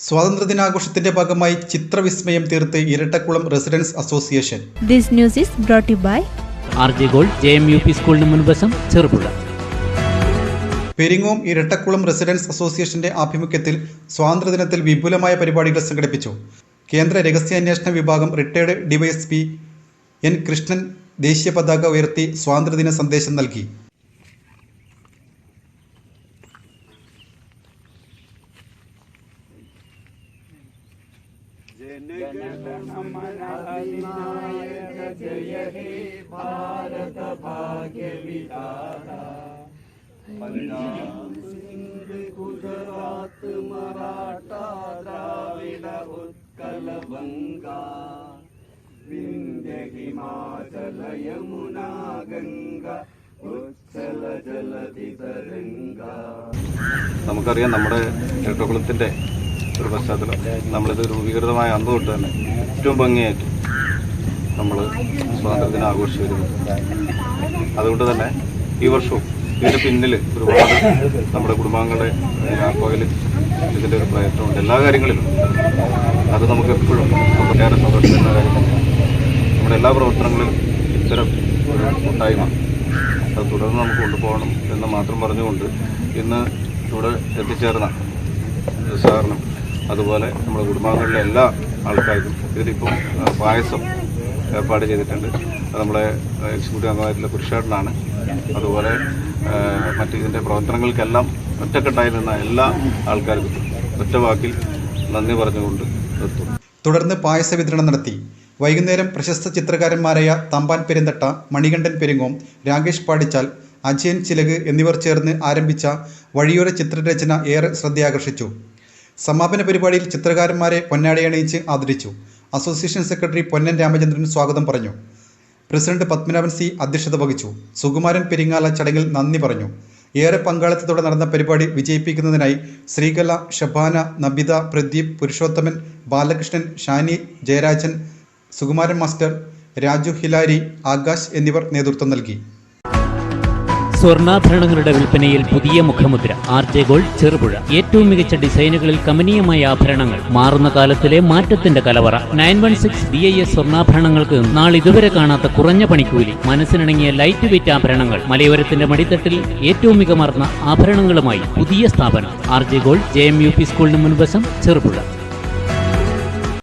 സ്വാതന്ത്ര്യദിനാഘോഷത്തിന്റെ ഭാഗമായി ചിത്രവിസ്മയം തീർത്ത് Irattakkulam residents association. This news is brought to you by RJ Gold JMUP സ്കൂളിന് മുൻവശം ചെറുപുഴ. പെരിങ്ങോം ഇരട്ടക്കുളം റെസിഡൻസ് അസോസിയേഷന്റെ ആഭിമുഖ്യത്തിൽ സ്വാതന്ത്ര്യദിനത്തിൽ വിപുലമായ പരിപാടികൾ സംഘടിപ്പിച്ചു. കേന്ദ്ര രഹസ്യാന്വേഷണ വിഭാഗം റിട്ടയർഡ് ഡിവൈഎസ്പി എൻ കൃഷ്ണൻ ദേശീയ പതാക ഉയർത്തി സ്വാതന്ത്ര്യദിന സന്ദേശം നൽകി. जय हे भारत भाग्य विधाता पंजाब सिंध गुजरात मराठा द्राविड उत्कल बंगा विंध्य हिमाचल यमुना गंगा उच्चल जलधि तरंगा. നമുക്കറിയാം നമ്മുടെ ഇരട്ടക്കുളത്തിൻ്റെ ഒരു പശ്ചാത്തലം നമ്മളിത് രൂപീകൃതമായ അന്ന് തൊട്ട് തന്നെ ഏറ്റവും ഭംഗിയായിട്ട് നമ്മൾ സ്വാതന്ത്ര്യദിനം ആഘോഷിച്ചു വരുന്നു. അതുകൊണ്ട് തന്നെ ഈ വർഷവും ഇതിൻ്റെ പിന്നിൽ ഒരുപാട് നമ്മുടെ കുടുംബാംഗങ്ങളുടെ പകൽ ഇതിൻ്റെ ഒരു പ്രയത്നമുണ്ട്. എല്ലാ കാര്യങ്ങളിലും അത് നമുക്ക് എപ്പോഴും ഒട്ടേറെ സന്തോഷം എന്ന കാര്യം തന്നെയാണ്. നമ്മുടെ എല്ലാ പ്രവർത്തനങ്ങളിലും ഇത്തരം ഒരു കൂട്ടായ്മ അത് തുടർന്ന് നമുക്ക് കൊണ്ടുപോകണം എന്ന് മാത്രം പറഞ്ഞുകൊണ്ട് ഇന്ന് ഇവിടെ എത്തിച്ചേർന്ന സാറിനും അതുപോലെ നമ്മുടെ കുടുംബാംഗങ്ങളിലെ എല്ലാ ആൾക്കാർക്കും ഇതിലിപ്പം പായസം ഏർപ്പാട് ചെയ്തിട്ടുണ്ട്. അത് നമ്മുടെ എക്സിക്യൂട്ടീവ് അംഗമായിട്ടുള്ള പുരുഷേട്ടനാണ്. അതുപോലെ ഇതിൻ്റെ പ്രവർത്തനങ്ങൾക്കെല്ലാം ഒറ്റക്കെട്ടായി നിന്ന എല്ലാ ആൾക്കാർക്കും ഒറ്റ വാക്കിൽ നന്ദി പറഞ്ഞുകൊണ്ട് നിർത്തും. തുടർന്ന് പായസ വിതരണം നടത്തി. വൈകുന്നേരം പ്രശസ്ത ചിത്രകാരന്മാരായ തമ്പാൻ പെരുന്തട്ട, മണികണ്ഠൻ പെരിങ്ങോം, രാകേഷ് പാടിച്ചാൽ, അജയൻ ചിലക് എന്നിവർ ചേർന്ന് ആരംഭിച്ച വഴിയോര ചിത്രരചന ഏറെ ശ്രദ്ധയാകർഷിച്ചു. സമാപന പരിപാടിയിൽ ചിത്രകാരന്മാരെ പൊന്നാടയണിയിച്ച് ആദരിച്ചു. അസോസിയേഷൻ സെക്രട്ടറി പൊന്നൻ രാമചന്ദ്രൻ സ്വാഗതം പറഞ്ഞു. പ്രസിഡന്റ് പത്മനാഭൻ സി അധ്യക്ഷത വഹിച്ചു. സുകുമാരൻ പെരിങ്ങാല ചടങ്ങിൽ നന്ദി പറഞ്ഞു. ഏറെ പങ്കാളിത്തത്തോടെ നടന്ന പരിപാടി വിജയിപ്പിക്കുന്നതിനായി ശ്രീകല, ഷബാന, നബിത, പ്രദീപ്, പുരുഷോത്തമൻ, ബാലകൃഷ്ണൻ, ഷാനി, ജയരാജൻ, സുകുമാരൻ മാസ്റ്റർ, രാജു ഹിലാരി, ആകാശ് എന്നിവർ നേതൃത്വം നൽകി. സ്വർണ്ണാഭരണങ്ങളുടെ വിൽപ്പനയിൽ പുതിയ മുഖമുദ്ര RJ Gold ചെറുപുഴ. ഏറ്റവും മികച്ച ഡിസൈനുകളിൽ കമനീയമായ ആഭരണങ്ങൾ, മാറുന്ന കാലത്തിലെ മാറ്റത്തിന്റെ കലവറ. 916 BIS സ്വർണ്ണാഭരണങ്ങൾക്ക് നാളിതുവരെ കാണാത്ത കുറഞ്ഞ പണിക്കൂലി, മനസ്സിനിണങ്ങിയ ലൈറ്റ് വെയ്റ്റ് ആഭരണങ്ങൾ, മലയോരത്തിന്റെ മടിത്തട്ടിൽ ഏറ്റവും മികമാർന്ന ആഭരണങ്ങളുമായി പുതിയ സ്ഥാപനം RJ Gold JMUP സ്കൂളിന് മുൻവശം ചെറുപുഴ.